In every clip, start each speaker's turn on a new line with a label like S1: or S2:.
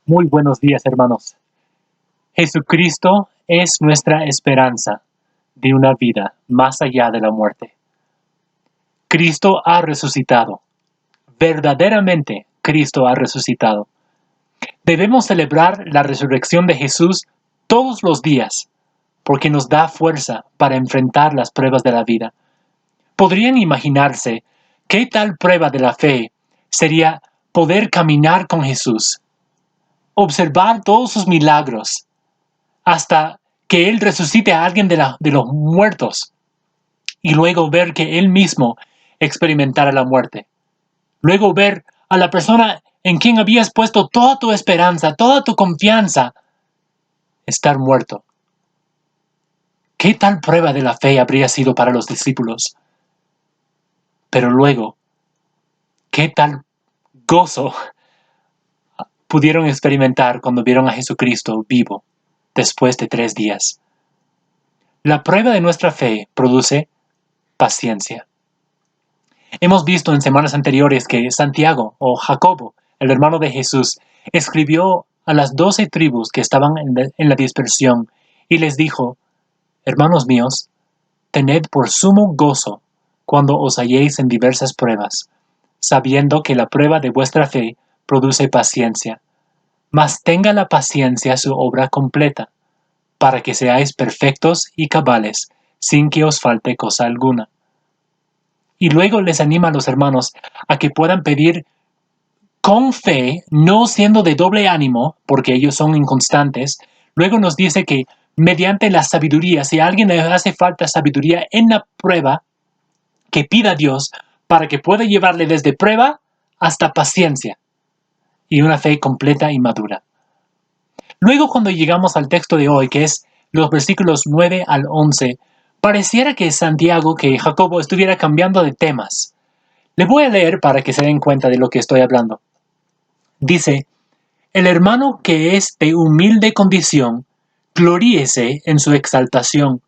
S1: Muy buenos días, hermanos. Jesucristo es nuestra esperanza de una vida más allá de la muerte. Cristo ha resucitado. Verdaderamente, Cristo ha resucitado. Debemos celebrar la resurrección de Jesús todos los días, porque nos da fuerza para enfrentar las pruebas de la vida. ¿Podrían imaginarse qué tal prueba de la fe sería poder caminar con Jesús, observar todos sus milagros, hasta que Él resucite a alguien de los muertos y luego ver que Él mismo experimentara la muerte? Luego ver a la persona en quien habías puesto toda tu esperanza, toda tu confianza, estar muerto. ¿Qué tal prueba de la fe habría sido para los discípulos? Pero luego, ¿qué tal gozo pudieron experimentar cuando vieron a Jesucristo vivo después de 3 días? La prueba de nuestra fe produce paciencia. Hemos visto en semanas anteriores que Santiago, o Jacobo, el hermano de Jesús, escribió a las 12 tribus que estaban en la dispersión y les dijo: hermanos míos, tened por sumo gozo cuando os halléis en diversas pruebas, sabiendo que la prueba de vuestra fe produce paciencia. Mas tenga la paciencia su obra completa, para que seáis perfectos y cabales, sin que os falte cosa alguna. Y luego les anima a los hermanos a que puedan pedir con fe, no siendo de doble ánimo, porque ellos son inconstantes. Luego nos dice que mediante la sabiduría, si a alguien le hace falta sabiduría en la prueba, que pida a Dios para que pueda llevarle desde prueba hasta paciencia y una fe completa y madura. Luego, cuando llegamos al texto de hoy, que es los versículos 9 al 11, pareciera que Jacobo estuviera cambiando de temas. Le voy a leer para que se den cuenta de lo que estoy hablando. Dice: el hermano que es de humilde condición, gloríese en su exaltación,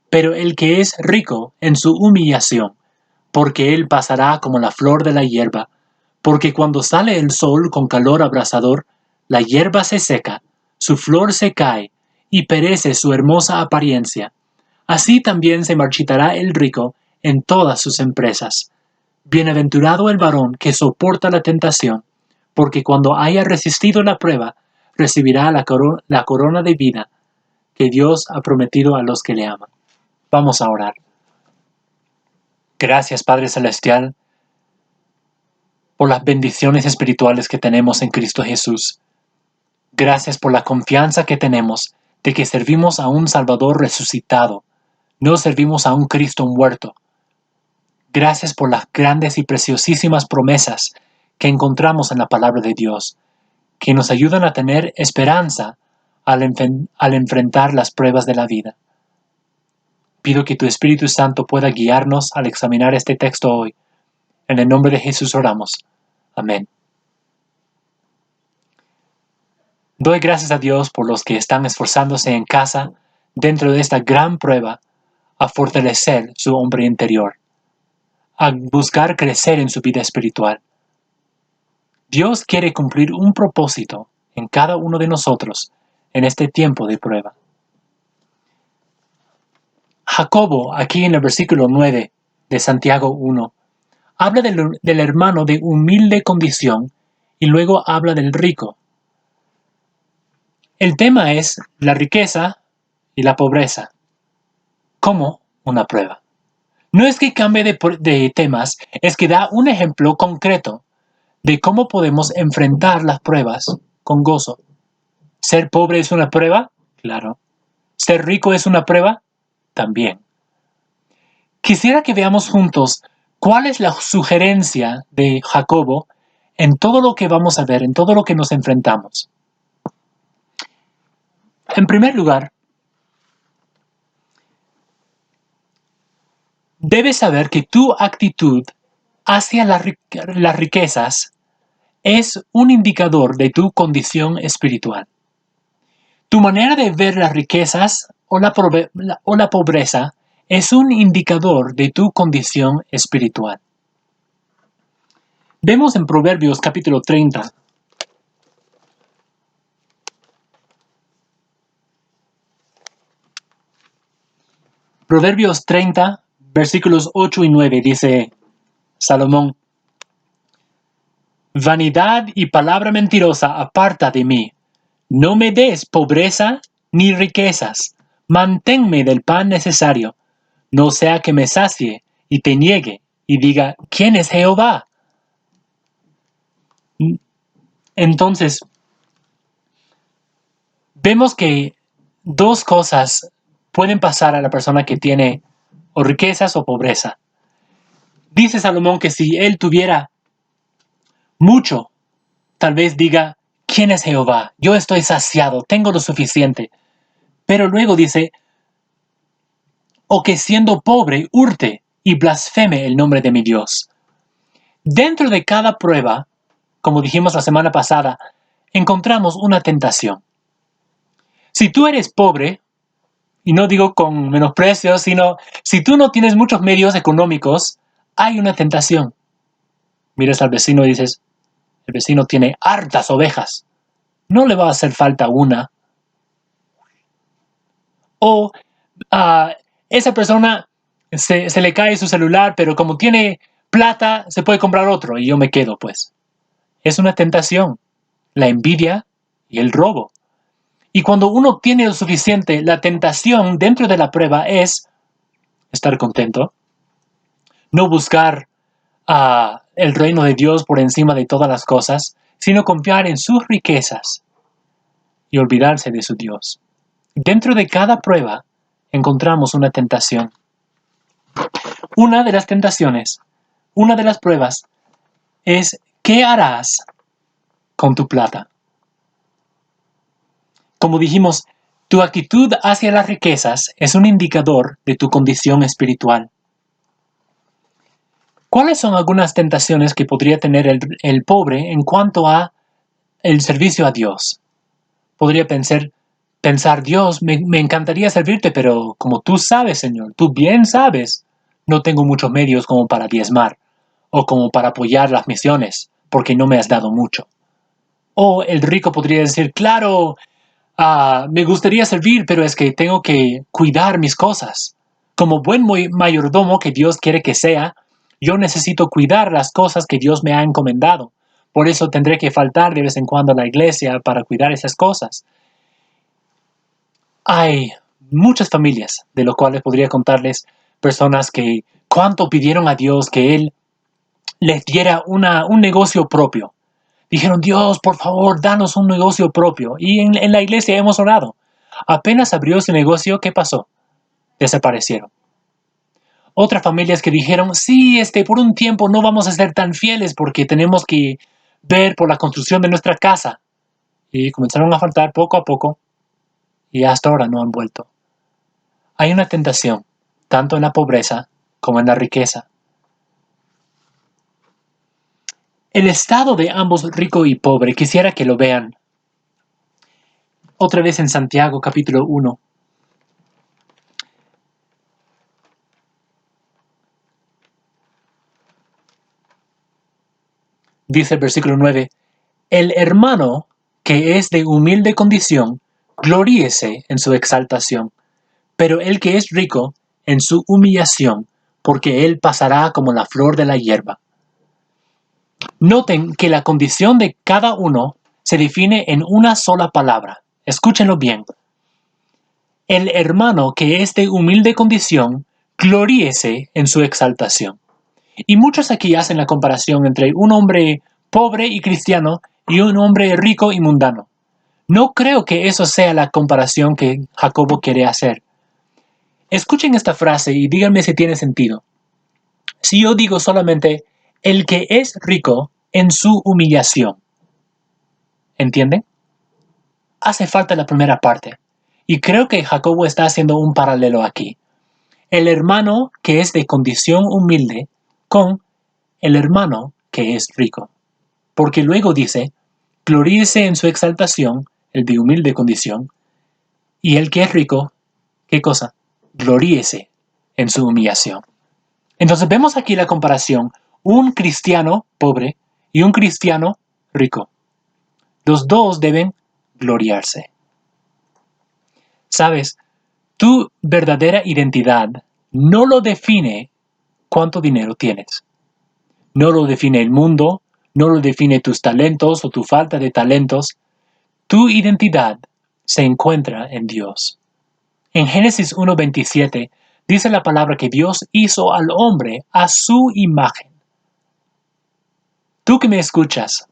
S1: pero el que es rico en su humillación, porque él pasará como la flor de la hierba, porque cuando sale el sol con calor abrasador, la hierba se seca, su flor se cae, y perece su hermosa apariencia. Así también se marchitará el rico en todas sus empresas. Bienaventurado el varón que soporta la tentación, porque cuando haya resistido la prueba, recibirá la corona de vida que Dios ha prometido a los que le aman. Vamos a orar. Gracias, Padre Celestial, por las bendiciones espirituales que tenemos en Cristo Jesús. Gracias por la confianza que tenemos de que servimos a un Salvador resucitado, no servimos a un Cristo muerto. Gracias por las grandes y preciosísimas promesas que encontramos en la palabra de Dios, que nos ayudan a tener esperanza al enfrentar las pruebas de la vida. Pido que tu Espíritu Santo pueda guiarnos al examinar este texto hoy. En el nombre de Jesús oramos. Amén. Doy gracias a Dios por los que están esforzándose en casa, dentro de esta gran prueba, a fortalecer su hombre interior, a buscar crecer en su vida espiritual. Dios quiere cumplir un propósito en cada uno de nosotros en este tiempo de prueba. Jacobo, aquí en el versículo 9 de Santiago 1, habla del hermano de humilde condición y luego habla del rico. El tema es la riqueza y la pobreza como una prueba. No es que cambie de temas, es que da un ejemplo concreto de cómo podemos enfrentar las pruebas con gozo. ¿Ser pobre es una prueba? Claro. ¿Ser rico es una prueba? También. Quisiera que veamos juntos cuál es la sugerencia de Jacobo en todo lo que vamos a ver, en todo lo que nos enfrentamos. En primer lugar, debes saber que tu actitud hacia las riquezas es un indicador de tu condición espiritual. Tu manera de ver las riquezas o la pobreza es un indicador de tu condición espiritual. Vemos en Proverbios capítulo 30, Proverbios 30, versículos 8 y 9 dice Salomón: vanidad y palabra mentirosa aparta de mí. No me des pobreza ni riquezas. Manténme del pan necesario. No sea que me sacie y te niegue y diga: ¿quién es Jehová? Entonces, vemos que dos cosas pueden pasar a la persona que tiene o riquezas o pobreza. Dice Salomón que si él tuviera mucho, tal vez diga: ¿quién es Jehová? Yo estoy saciado, tengo lo suficiente. Pero luego dice: o que siendo pobre hurte y blasfeme el nombre de mi Dios. Dentro de cada prueba, como dijimos la semana pasada, encontramos una tentación. Si tú eres pobre, y no digo con menosprecio, sino si tú no tienes muchos medios económicos, hay una tentación. Miras al vecino y dices: el vecino tiene hartas ovejas, no le va a hacer falta una. O esa persona se le cae su celular, pero como tiene plata, se puede comprar otro y yo me quedo, pues. Es una tentación, la envidia y el robo. Y cuando uno tiene lo suficiente, la tentación dentro de la prueba es estar contento, no buscar el reino de Dios por encima de todas las cosas, sino confiar en sus riquezas y olvidarse de su Dios. Dentro de cada prueba encontramos una tentación. Una de las tentaciones, una de las pruebas es: ¿qué harás con tu plata? Como dijimos, tu actitud hacia las riquezas es un indicador de tu condición espiritual. ¿Cuáles son algunas tentaciones que podría tener el pobre en cuanto a el servicio a Dios? Podría pensar: Dios, me encantaría servirte, pero como tú sabes, Señor, tú bien sabes, no tengo muchos medios como para diezmar o como para apoyar las misiones, porque no me has dado mucho. O el rico podría decir: claro, me gustaría servir, pero es que tengo que cuidar mis cosas. Como buen mayordomo que Dios quiere que sea, yo necesito cuidar las cosas que Dios me ha encomendado. Por eso tendré que faltar de vez en cuando a la iglesia para cuidar esas cosas. Hay muchas familias de las cuales podría contarles personas que cuánto pidieron a Dios que Él les diera un negocio propio. Dijeron: Dios, por favor, danos un negocio propio. Y en la iglesia hemos orado. Apenas abrió ese negocio, ¿qué pasó? Desaparecieron. Otras familias que dijeron: sí, por un tiempo no vamos a ser tan fieles porque tenemos que ver por la construcción de nuestra casa. Y comenzaron a faltar poco a poco y hasta ahora no han vuelto. Hay una tentación, tanto en la pobreza como en la riqueza. El estado de ambos, rico y pobre, quisiera que lo vean. Otra vez en Santiago capítulo 1. Dice el versículo 9: el hermano que es de humilde condición, gloríese en su exaltación, pero el que es rico, en su humillación, porque él pasará como la flor de la hierba. Noten que la condición de cada uno se define en una sola palabra. Escúchenlo bien. El hermano que es de humilde condición, gloríese en su exaltación. Y muchos aquí hacen la comparación entre un hombre pobre y cristiano y un hombre rico y mundano. No creo que eso sea la comparación que Jacobo quiere hacer. Escuchen esta frase y díganme si tiene sentido. Si yo digo solamente: el que es rico en su humillación, ¿entienden? Hace falta la primera parte. Y creo que Jacobo está haciendo un paralelo aquí. El hermano que es de condición humilde con el hermano que es rico. Porque luego dice: gloríese en su exaltación, el de humilde condición, y el que es rico, ¿qué cosa? Gloríese en su humillación. Entonces vemos aquí la comparación: un cristiano pobre y un cristiano rico. Los dos deben gloriarse. Sabes, tu verdadera identidad No lo define cuánto dinero tienes. No lo define el mundo, no lo define tus talentos o tu falta de talentos. Tu identidad se encuentra en Dios. En Génesis 1:27 dice la palabra que Dios hizo al hombre a su imagen. Tú que me escuchas,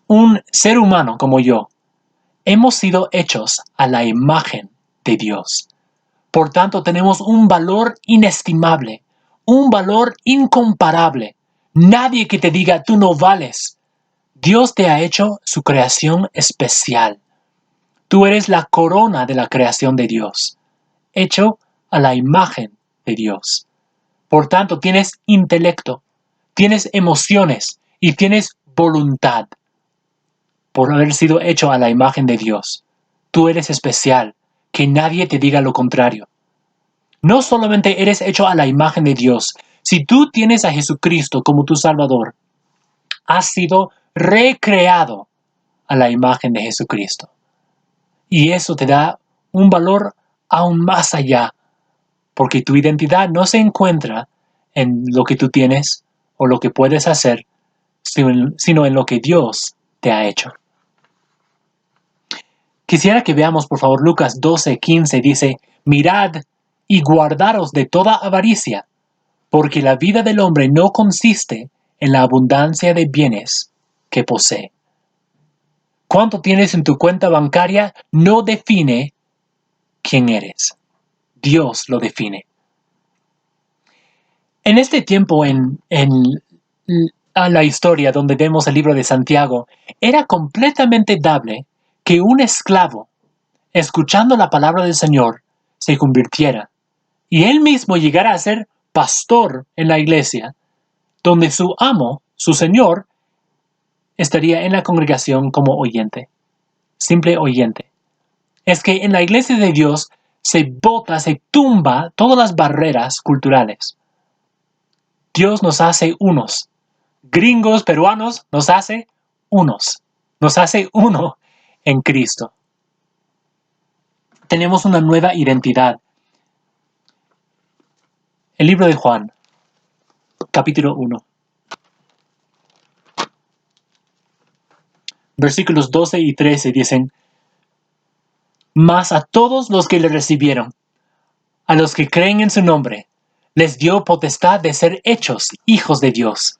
S1: un ser humano como yo, hemos sido hechos a la imagen de Dios. Por tanto, tenemos un valor inestimable, un valor incomparable. Nadie que te diga tú no vales. Dios te ha hecho su creación especial. Tú eres la corona de la creación de Dios, hecho a la imagen de Dios. Por tanto, tienes intelecto, tienes emociones y tienes voluntad por haber sido hecho a la imagen de Dios. Tú eres especial, que nadie te diga lo contrario. No solamente eres hecho a la imagen de Dios, si tú tienes a Jesucristo como tu Salvador, has sido recreado a la imagen de Jesucristo. Y eso te da un valor aún más allá, porque tu identidad no se encuentra en lo que tú tienes o lo que puedes hacer, sino en lo que Dios te ha hecho. Quisiera que veamos, por favor, Lucas 12:15 dice, mirad y guardaros de toda avaricia, porque la vida del hombre no consiste en la abundancia de bienes que posee. Cuánto tienes en tu cuenta bancaria no define quién eres. Dios lo define. En este tiempo a la historia donde vemos el libro de Santiago, era completamente dable que un esclavo, escuchando la palabra del Señor, se convirtiera y él mismo llegara a ser pastor en la iglesia, donde su amo, su Señor, estaría en la congregación como oyente, simple oyente. Es que en la iglesia de Dios se tumba todas las barreras culturales. Dios nos hace unos. Gringos, peruanos, nos hace unos. Nos hace uno en Cristo. Tenemos una nueva identidad. El libro de Juan, capítulo 1. Versículos 12 y 13 dicen, mas a todos los que le recibieron, a los que creen en su nombre, les dio potestad de ser hechos hijos de Dios,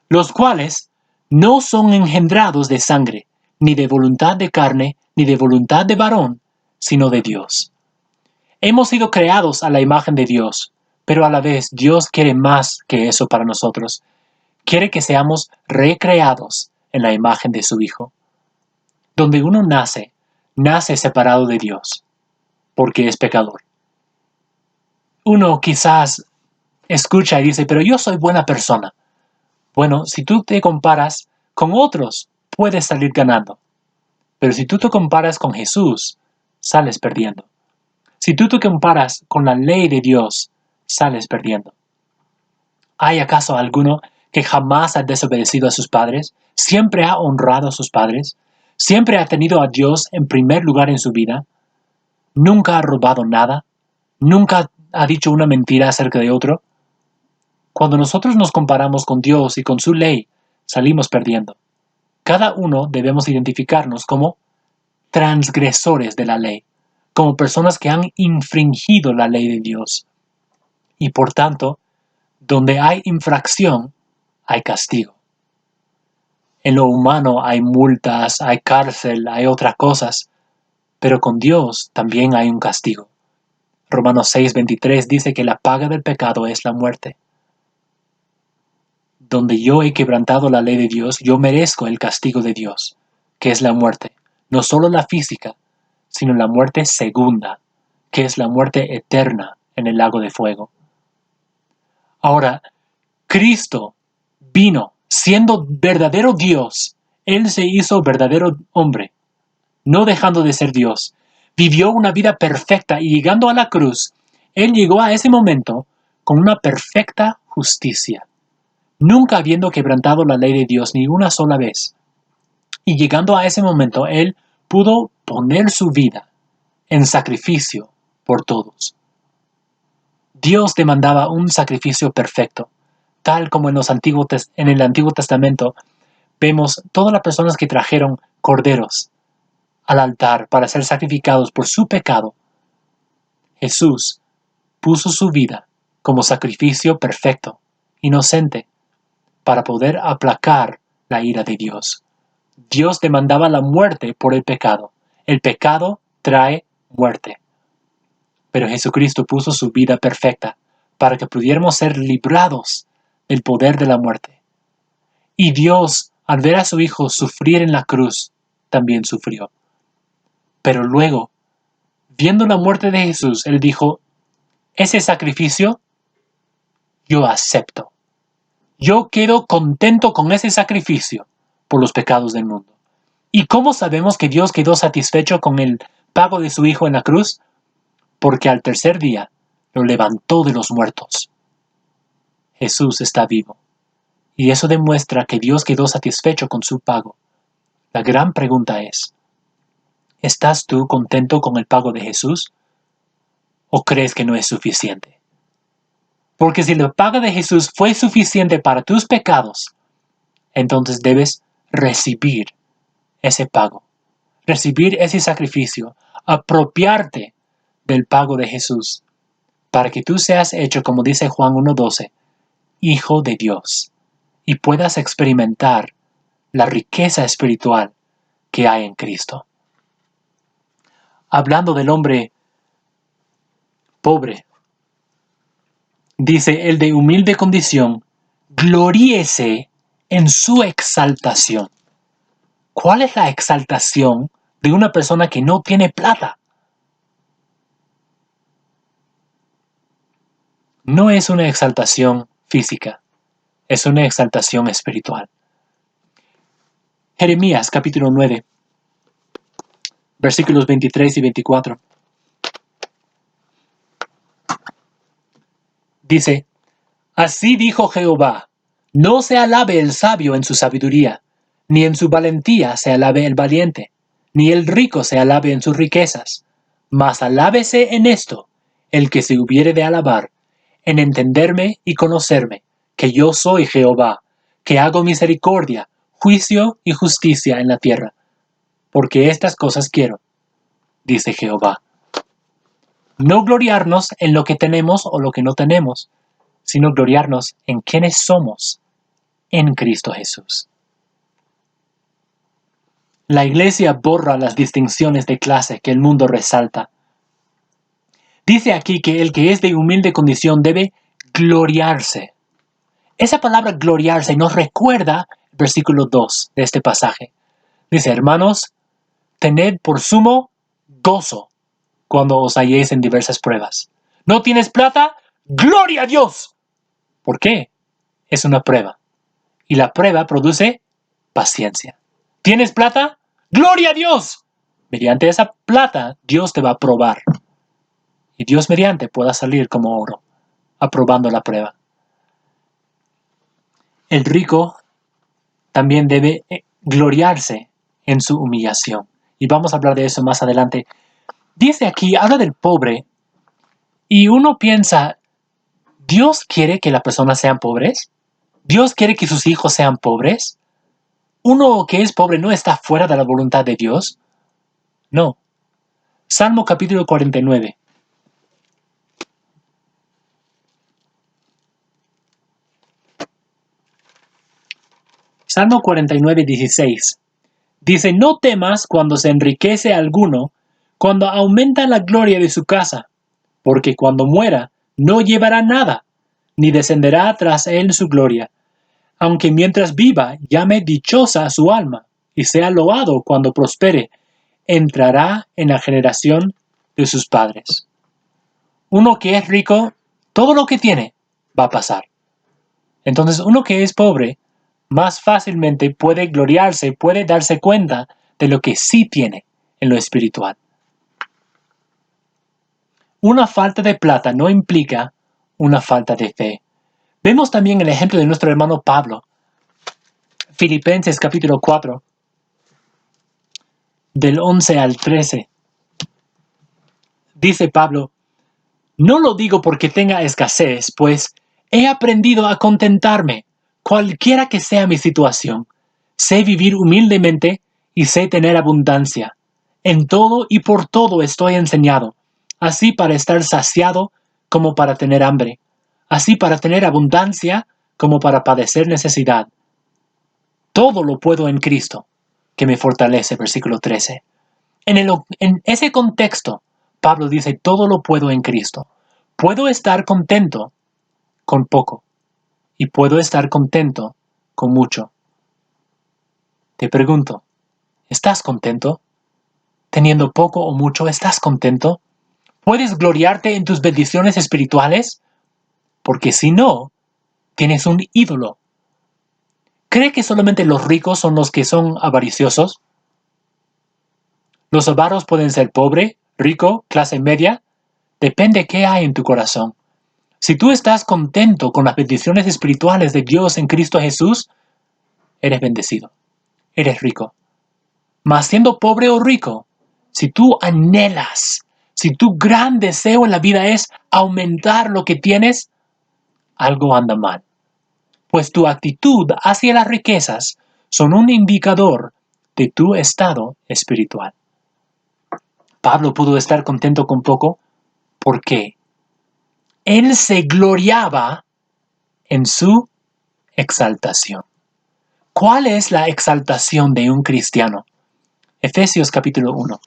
S1: los cuales no son engendrados de sangre, ni de voluntad de carne, ni de voluntad de varón, sino de Dios. Hemos sido creados a la imagen de Dios, pero a la vez Dios quiere más que eso para nosotros. Quiere que seamos recreados en la imagen de su Hijo. Donde uno nace separado de Dios, porque es pecador. Uno quizás escucha y dice, pero yo soy buena persona. Bueno, si tú te comparas con otros, puedes salir ganando. Pero si tú te comparas con Jesús, sales perdiendo. Si tú te comparas con la ley de Dios, sales perdiendo. ¿Hay acaso alguno que jamás ha desobedecido a sus padres? ¿Siempre ha honrado a sus padres? ¿Siempre ha tenido a Dios en primer lugar en su vida? ¿Nunca ha robado nada? ¿Nunca ha dicho una mentira acerca de otro? Cuando nosotros nos comparamos con Dios y con su ley, salimos perdiendo. Cada uno debemos identificarnos como transgresores de la ley, como personas que han infringido la ley de Dios. Y por tanto, donde hay infracción, hay castigo. En lo humano hay multas, hay cárcel, hay otras cosas, pero con Dios también hay un castigo. Romanos 6:23 dice que la paga del pecado es la muerte. Donde yo he quebrantado la ley de Dios, yo merezco el castigo de Dios, que es la muerte. No solo la física, sino la muerte segunda, que es la muerte eterna en el lago de fuego. Ahora, Cristo vino siendo verdadero Dios. Él se hizo verdadero hombre, no dejando de ser Dios. Vivió una vida perfecta y llegando a la cruz, Él llegó a ese momento con una perfecta justicia, nunca habiendo quebrantado la ley de Dios ni una sola vez. Y llegando a ese momento, Él pudo poner su vida en sacrificio por todos. Dios demandaba un sacrificio perfecto, tal como en el Antiguo Testamento vemos todas las personas que trajeron corderos al altar para ser sacrificados por su pecado. Jesús puso su vida como sacrificio perfecto, inocente, para poder aplacar la ira de Dios. Dios demandaba la muerte por el pecado. El pecado trae muerte. Pero Jesucristo puso su vida perfecta para que pudiéramos ser librados del poder de la muerte. Y Dios, al ver a su Hijo sufrir en la cruz, también sufrió. Pero luego, viendo la muerte de Jesús, Él dijo, ese sacrificio yo acepto. Yo quedo contento con ese sacrificio por los pecados del mundo. ¿Y cómo sabemos que Dios quedó satisfecho con el pago de su Hijo en la cruz? Porque al tercer día lo levantó de los muertos. Jesús está vivo. Y eso demuestra que Dios quedó satisfecho con su pago. La gran pregunta es, ¿estás tú contento con el pago de Jesús? ¿O crees que no es suficiente? Porque si la paga de Jesús fue suficiente para tus pecados, entonces debes recibir ese pago, recibir ese sacrificio, apropiarte del pago de Jesús, para que tú seas hecho, como dice Juan 1:12, hijo de Dios, y puedas experimentar la riqueza espiritual que hay en Cristo. Hablando del hombre pobre, dice, el de humilde condición, gloríese en su exaltación. ¿Cuál es la exaltación de una persona que no tiene plata? No es una exaltación física, es una exaltación espiritual. Jeremías capítulo 9, versículos 23 y 24. Dice, así dijo Jehová, no se alabe el sabio en su sabiduría, ni en su valentía se alabe el valiente, ni el rico se alabe en sus riquezas, mas alábese en esto el que se hubiere de alabar, en entenderme y conocerme, que yo soy Jehová, que hago misericordia, juicio y justicia en la tierra, porque estas cosas quiero, dice Jehová. No gloriarnos en lo que tenemos o lo que no tenemos, sino gloriarnos en quienes somos en Cristo Jesús. La iglesia borra las distinciones de clase que el mundo resalta. Dice aquí que el que es de humilde condición debe gloriarse. Esa palabra gloriarse nos recuerda el versículo 2 de este pasaje. Dice, hermanos, tened por sumo gozo cuando os halléis en diversas pruebas. ¿No tienes plata? ¡Gloria a Dios! ¿Por qué? Es una prueba. Y la prueba produce paciencia. ¿Tienes plata? ¡Gloria a Dios! Mediante esa plata, Dios te va a probar. Y Dios mediante pueda salir como oro, aprobando la prueba. El rico también debe gloriarse en su humillación. Y vamos a hablar de eso más adelante. Dice aquí, habla del pobre, y uno piensa, ¿Dios quiere que las personas sean pobres? ¿Dios quiere que sus hijos sean pobres? ¿Uno que es pobre no está fuera de la voluntad de Dios? No. Salmo capítulo 49. Salmo 49, 16. Dice, no temas cuando se enriquece alguno, cuando aumenta la gloria de su casa, porque cuando muera no llevará nada, ni descenderá tras él su gloria, aunque mientras viva llame dichosa a su alma, y sea loado cuando prospere, entrará en la generación de sus padres. Uno que es rico, todo lo que tiene va a pasar. Entonces uno que es pobre, más fácilmente puede gloriarse, puede darse cuenta de lo que sí tiene en lo espiritual. Una falta de plata no implica una falta de fe. Vemos también el ejemplo de nuestro hermano Pablo. Filipenses capítulo 4, del 11 al 13. Dice Pablo, No lo digo porque tenga escasez, pues he aprendido a contentarme, cualquiera que sea mi situación. Sé vivir humildemente y sé tener abundancia. En todo y por todo estoy enseñado, así para estar saciado como para tener hambre, así para tener abundancia como para padecer necesidad. Todo lo puedo en Cristo, que me fortalece, versículo 13. En ese contexto, Pablo dice, todo lo puedo en Cristo. Puedo estar contento con poco y puedo estar contento con mucho. Te pregunto, ¿estás contento? Teniendo poco o mucho, ¿estás contento? ¿Puedes gloriarte en tus bendiciones espirituales? Porque si no, tienes un ídolo. ¿Cree que solamente los ricos son los que son avariciosos? Los avaros pueden ser pobre, rico, clase media. Depende qué hay en tu corazón. Si tú estás contento con las bendiciones espirituales de Dios en Cristo Jesús, eres bendecido, eres rico. Mas siendo pobre o rico, si tú anhelas, si tu gran deseo en la vida es aumentar lo que tienes, algo anda mal. Pues tu actitud hacia las riquezas son un indicador de tu estado espiritual. Pablo pudo estar contento con poco porque él se gloriaba en su exaltación. ¿Cuál es la exaltación de un cristiano? Efesios capítulo 1.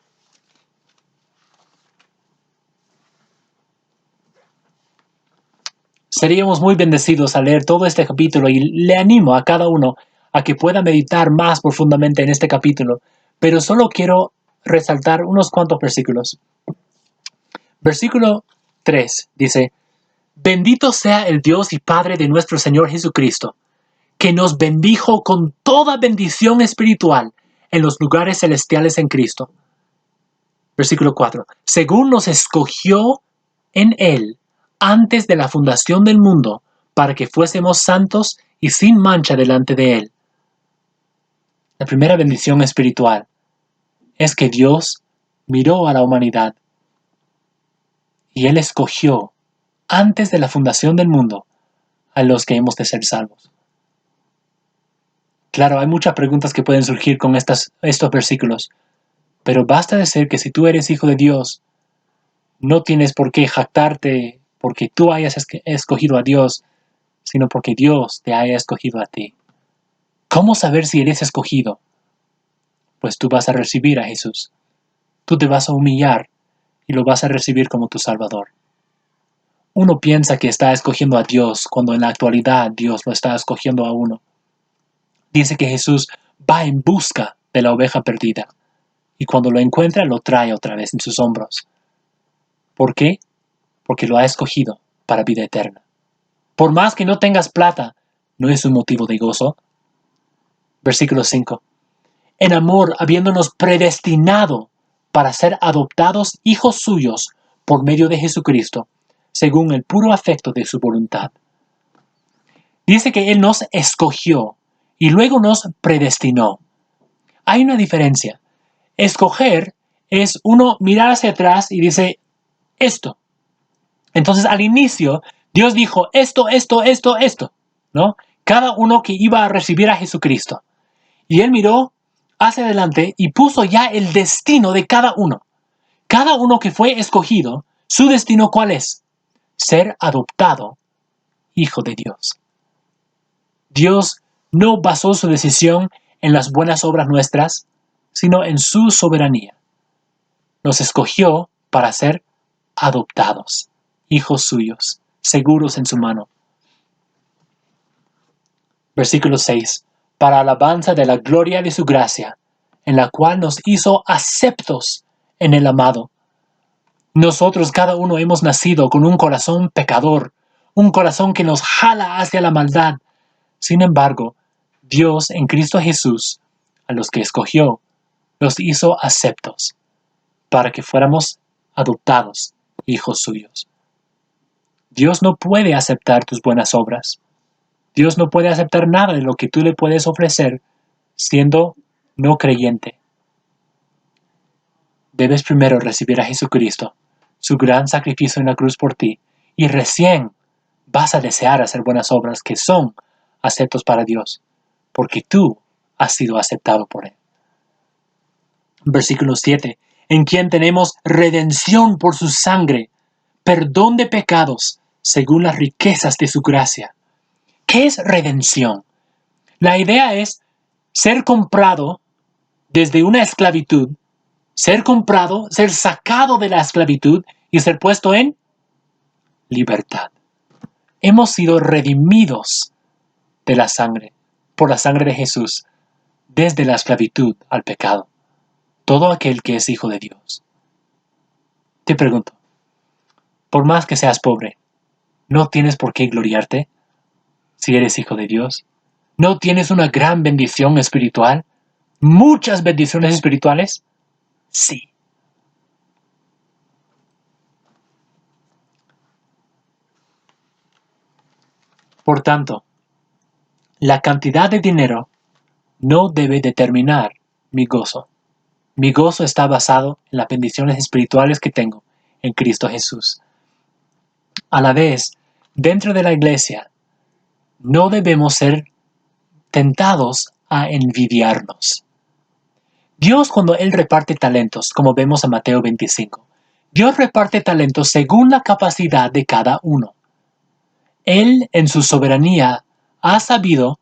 S1: Seríamos muy bendecidos al leer todo este capítulo y le animo a cada uno a que pueda meditar más profundamente en este capítulo, pero solo quiero resaltar unos cuantos versículos. Versículo 3 dice, bendito sea el Dios y Padre de nuestro Señor Jesucristo, que nos bendijo con toda bendición espiritual en los lugares celestiales en Cristo. Versículo 4. Según nos escogió en Él antes de la fundación del mundo, para que fuésemos santos y sin mancha delante de Él. La primera bendición espiritual es que Dios miró a la humanidad y Él escogió antes de la fundación del mundo a los que hemos de ser salvos. Claro, hay muchas preguntas que pueden surgir con estos versículos, pero basta decir que si tú eres hijo de Dios, no tienes por qué jactarte porque tú hayas escogido a Dios, sino porque Dios te haya escogido a ti. ¿Cómo saber si eres escogido? Pues tú vas a recibir a Jesús. Tú te vas a humillar y lo vas a recibir como tu Salvador. Uno piensa que está escogiendo a Dios cuando en la actualidad Dios lo está escogiendo a uno. Dice que Jesús va en busca de la oveja perdida y cuando lo encuentra lo trae otra vez en sus hombros. ¿Por qué? Porque lo ha escogido para vida eterna. Por más que no tengas plata, ¿no es un motivo de gozo? Versículo 5. En amor, habiéndonos predestinado para ser adoptados hijos suyos por medio de Jesucristo, según el puro afecto de su voluntad. Dice que Él nos escogió y luego nos predestinó. Hay una diferencia. Escoger es uno mirar hacia atrás y dice, esto. Entonces al inicio, Dios dijo, esto, ¿no? Cada uno que iba a recibir a Jesucristo. Y Él miró hacia adelante y puso ya el destino de cada uno. Cada uno que fue escogido, su destino ¿cuál es? Ser adoptado hijo de Dios. Dios no basó su decisión en las buenas obras nuestras, sino en su soberanía. Nos escogió para ser adoptados, hijos suyos, seguros en su mano. Versículo 6. Para alabanza de la gloria de su gracia, en la cual nos hizo aceptos en el amado. Nosotros cada uno hemos nacido con un corazón pecador, un corazón que nos jala hacia la maldad. Sin embargo, Dios en Cristo Jesús, a los que escogió, los hizo aceptos, para que fuéramos adoptados, hijos suyos. Dios no puede aceptar tus buenas obras. Dios no puede aceptar nada de lo que tú le puedes ofrecer siendo no creyente. Debes primero recibir a Jesucristo, su gran sacrificio en la cruz por ti, y recién vas a desear hacer buenas obras que son aceptos para Dios, porque tú has sido aceptado por Él. Versículo 7. En quien tenemos redención por su sangre, perdón de pecados, según las riquezas de su gracia. ¿Qué es redención? La idea es ser comprado desde una esclavitud, ser comprado, ser sacado de la esclavitud y ser puesto en libertad. Hemos sido redimidos de la sangre, por la sangre de Jesús, desde la esclavitud al pecado. Todo aquel que es hijo de Dios. Te pregunto, por más que seas pobre, ¿no tienes por qué gloriarte si eres hijo de Dios? ¿No tienes una gran bendición espiritual? ¿Muchas bendiciones espirituales? Sí. Por tanto, la cantidad de dinero no debe determinar mi gozo. Mi gozo está basado en las bendiciones espirituales que tengo en Cristo Jesús. A la vez, dentro de la iglesia, no debemos ser tentados a envidiarnos. Dios, cuando Él reparte talentos, como vemos en Mateo 25, Dios reparte talentos según la capacidad de cada uno. Él, en su soberanía, ha sabido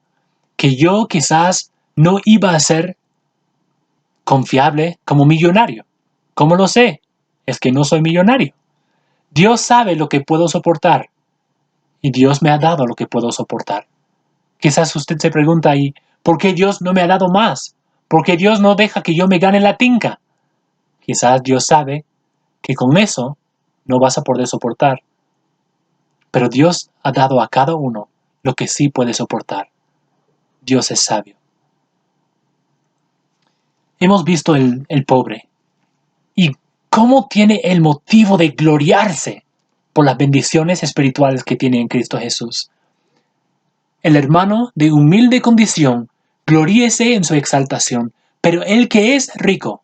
S1: que yo quizás no iba a ser confiable como millonario. ¿Cómo lo sé? Es que no soy millonario. Dios sabe lo que puedo soportar y Dios me ha dado lo que puedo soportar. Quizás usted se pregunta ahí, ¿por qué Dios no me ha dado más? ¿Por qué Dios no deja que yo me gane la tinca? Quizás Dios sabe que con eso no vas a poder soportar. Pero Dios ha dado a cada uno lo que sí puede soportar. Dios es sabio. Hemos visto el pobre y cómo tiene el motivo de gloriarse por las bendiciones espirituales que tiene en Cristo Jesús. El hermano de humilde condición, gloríese en su exaltación, pero el que es rico,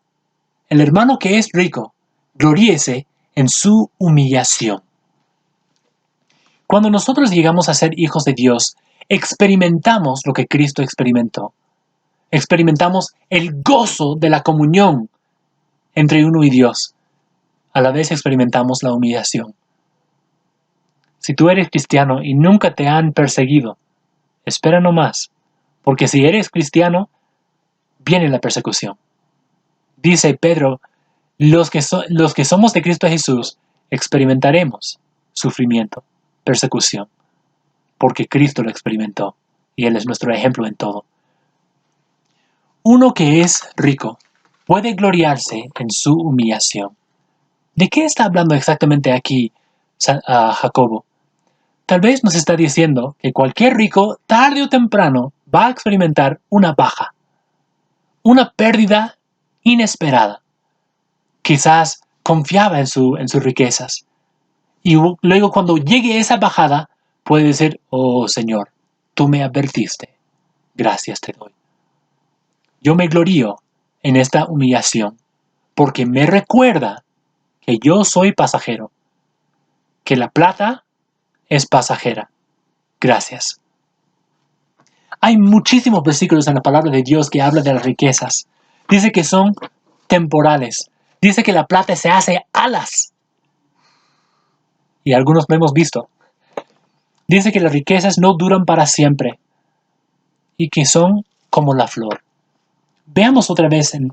S1: el hermano que es rico, gloríese en su humillación. Cuando nosotros llegamos a ser hijos de Dios, experimentamos lo que Cristo experimentó. Experimentamos el gozo de la comunión entre uno y Dios. A la vez experimentamos la humillación. Si tú eres cristiano y nunca te han perseguido, espera no más, porque si eres cristiano, viene la persecución. Dice Pedro, los que somos de Cristo Jesús experimentaremos sufrimiento, persecución, porque Cristo lo experimentó y Él es nuestro ejemplo en todo. Uno que es rico puede gloriarse en su humillación. ¿De qué está hablando exactamente aquí Jacobo? Tal vez nos está diciendo que cualquier rico, tarde o temprano, va a experimentar una baja, una pérdida inesperada. Quizás confiaba en sus riquezas. Y luego cuando llegue esa bajada, puede decir, oh Señor, tú me advertiste, gracias te doy. Yo me glorío en esta humillación, porque me recuerda que yo soy pasajero, que la plata es pasajera. Gracias. Hay muchísimos versículos en la palabra de Dios que hablan de las riquezas. Dice que son temporales. Dice que la plata se hace alas. Y algunos lo hemos visto. Dice que las riquezas no duran para siempre y que son como la flor. Veamos otra vez en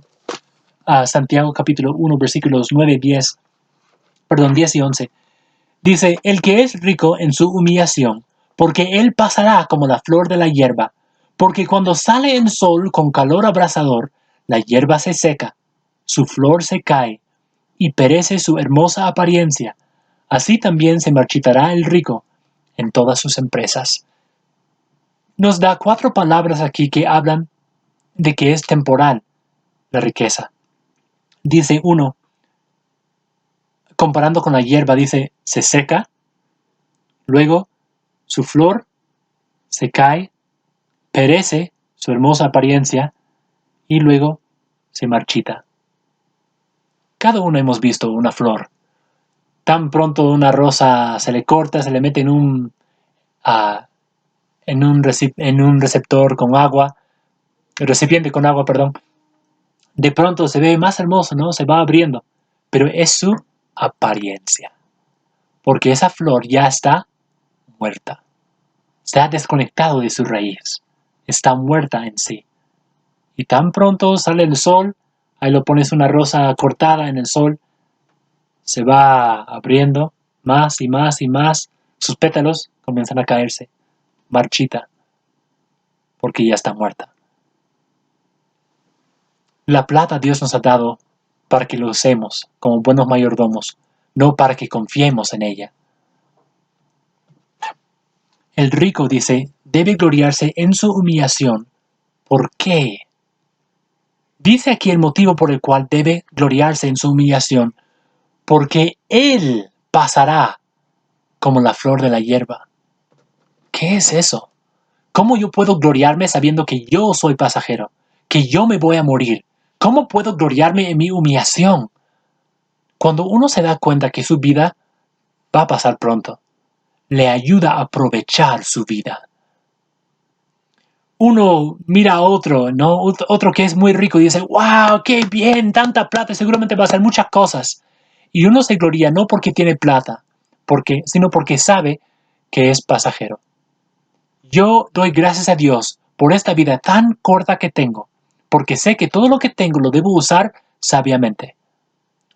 S1: Santiago capítulo 1, versículos 10 y 11. Dice, el que es rico en su humillación, porque él pasará como la flor de la hierba, porque cuando sale el sol con calor abrasador, la hierba se seca, su flor se cae, y perece su hermosa apariencia. Así también se marchitará el rico en todas sus empresas. Nos da 4 palabras aquí que hablan de que es temporal la riqueza. Dice 1, comparando con la hierba, dice, se seca, luego su flor se cae, perece su hermosa apariencia y luego se marchita. Cada uno hemos visto una flor. tan pronto una rosa se le corta, se le mete en un receptor con agua, recipiente con agua, perdón, de pronto se ve más hermoso, ¿no? Se va abriendo, pero es su apariencia, porque esa flor ya está muerta, se ha desconectado de su raíz, está muerta en sí. Y tan pronto sale el sol, ahí lo pones una rosa cortada en el sol, se va abriendo más y más y más, sus pétalos comienzan a caerse, marchita, porque ya está muerta. La plata Dios nos ha dado para que lo usemos como buenos mayordomos, no para que confiemos en ella. El rico, dice, debe gloriarse en su humillación. ¿Por qué? Dice aquí el motivo por el cual debe gloriarse en su humillación, porque él pasará como la flor de la hierba. ¿Qué es eso? ¿Cómo yo puedo gloriarme sabiendo que yo soy pasajero? Que yo me voy a morir. ¿Cómo puedo gloriarme en mi humillación? Cuando uno se da cuenta que su vida va a pasar pronto, le ayuda a aprovechar su vida. Uno mira a otro, ¿no? Otro que es muy rico y dice, wow, qué bien, tanta plata, seguramente va a hacer muchas cosas. Y uno se gloria no porque tiene plata, sino porque sabe que es pasajero. Yo doy gracias a Dios por esta vida tan corta que tengo, porque sé que todo lo que tengo lo debo usar sabiamente.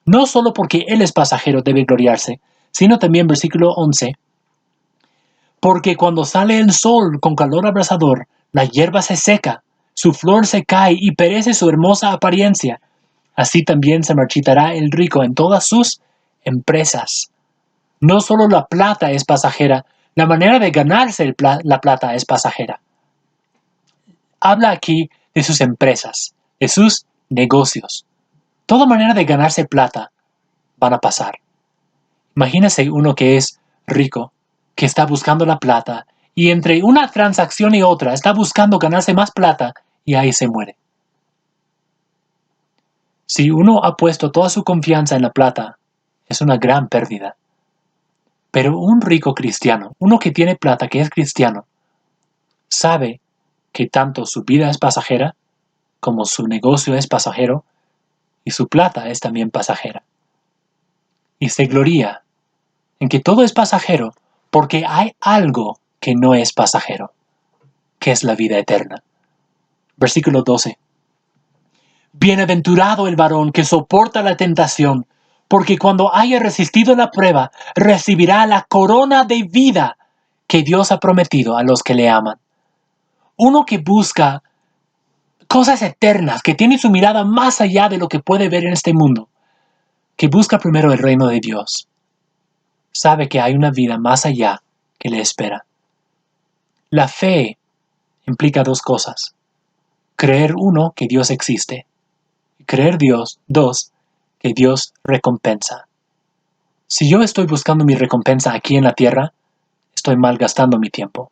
S1: No solo porque Él es pasajero debe gloriarse, sino también versículo 11, porque cuando sale el sol con calor abrasador, la hierba se seca, su flor se cae y perece su hermosa apariencia. Así también se marchitará el rico en todas sus empresas. No solo la plata es pasajera, la manera de ganarse la plata es pasajera. Habla aquí de sus empresas, de sus negocios. Toda manera de ganarse plata van a pasar. Imagínese uno que es rico, que está buscando la plata, y entre una transacción y otra está buscando ganarse más plata, y ahí se muere. Si uno ha puesto toda su confianza en la plata, es una gran pérdida. Pero un rico cristiano, uno que tiene plata, que es cristiano, sabe que tanto su vida es pasajera, como su negocio es pasajero, y su plata es también pasajera. Y se gloria en que todo es pasajero, porque hay algo que no es pasajero, que es la vida eterna. Versículo 12. Bienaventurado el varón que soporta la tentación, porque cuando haya resistido la prueba, recibirá la corona de vida que Dios ha prometido a los que le aman. Uno que busca cosas eternas, que tiene su mirada más allá de lo que puede ver en este mundo, que busca primero el reino de Dios, sabe que hay una vida más allá que le espera. La fe implica dos cosas. Creer, uno, que Dios existe. Y creer, dos, que Dios recompensa. Si yo estoy buscando mi recompensa aquí en la tierra, estoy malgastando mi tiempo.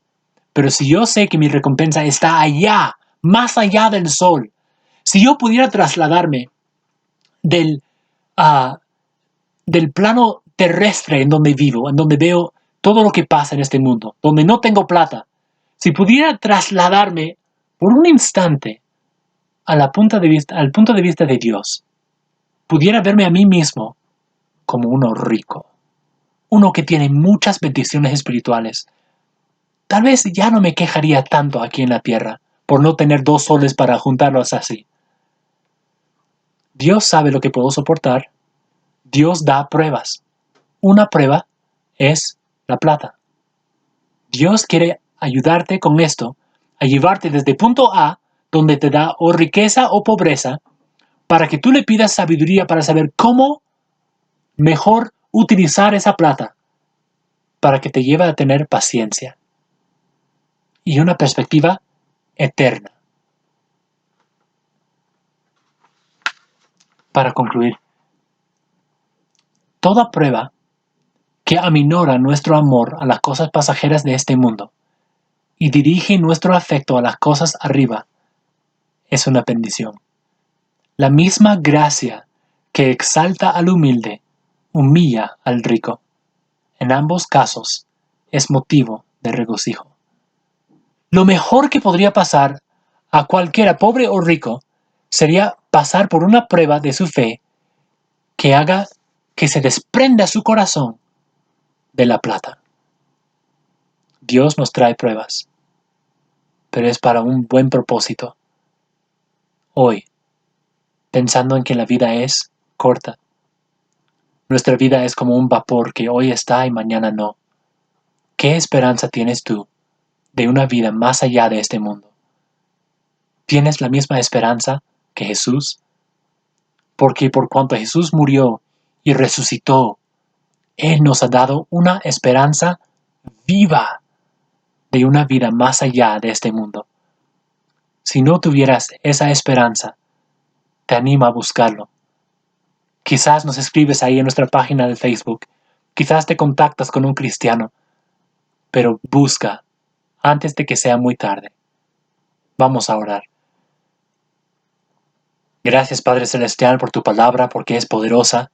S1: Pero si yo sé que mi recompensa está allá, más allá del sol, si yo pudiera trasladarme del, uh, del plano terrestre en donde vivo, en donde veo todo lo que pasa en este mundo, donde no tengo plata, si pudiera trasladarme por un instante al punto de vista de Dios, pudiera verme a mí mismo como uno rico, uno que tiene muchas bendiciones espirituales. Tal vez ya no me quejaría tanto aquí en la tierra por no tener 2 soles para juntarlos así. Dios sabe lo que puedo soportar. Dios da pruebas. Una prueba es la plata. Dios quiere ayudarte con esto, a llevarte desde punto A, donde te da o riqueza o pobreza, para que tú le pidas sabiduría para saber cómo mejor utilizar esa plata, para que te lleve a tener paciencia y una perspectiva eterna. Para concluir, toda prueba que aminora nuestro amor a las cosas pasajeras de este mundo y dirige nuestro afecto a las cosas arriba es una bendición. La misma gracia que exalta al humilde humilla al rico. En ambos casos es motivo de regocijo. Lo mejor que podría pasar a cualquiera, pobre o rico, sería pasar por una prueba de su fe que haga que se desprenda su corazón de la plata. Dios nos trae pruebas, pero es para un buen propósito. Hoy, pensando en que la vida es corta, nuestra vida es como un vapor que hoy está y mañana no. ¿Qué esperanza tienes tú de una vida más allá de este mundo? ¿Tienes la misma esperanza que Jesús? Porque por cuanto Jesús murió y resucitó, Él nos ha dado una esperanza viva de una vida más allá de este mundo. Si no tuvieras esa esperanza, te animo a buscarlo. Quizás nos escribes ahí en nuestra página de Facebook, quizás te contactas con un cristiano, pero busca antes de que sea muy tarde. Vamos a orar. Gracias Padre Celestial por tu palabra, porque es poderosa.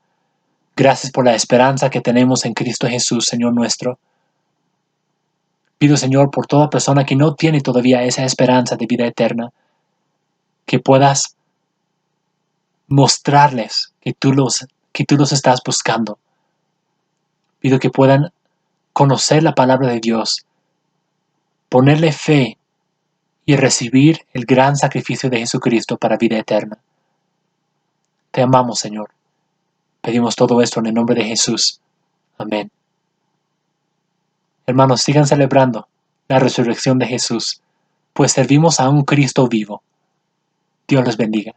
S1: Gracias por la esperanza que tenemos en Cristo Jesús, Señor nuestro. Pido, Señor, por toda persona que no tiene todavía esa esperanza de vida eterna, que puedas mostrarles que tú los estás buscando. Pido que puedan conocer la palabra de Dios, ponerle fe y recibir el gran sacrificio de Jesucristo para vida eterna. Te amamos, Señor. Pedimos todo esto en el nombre de Jesús. Amén. Hermanos, sigan celebrando la resurrección de Jesús, pues servimos a un Cristo vivo. Dios les bendiga.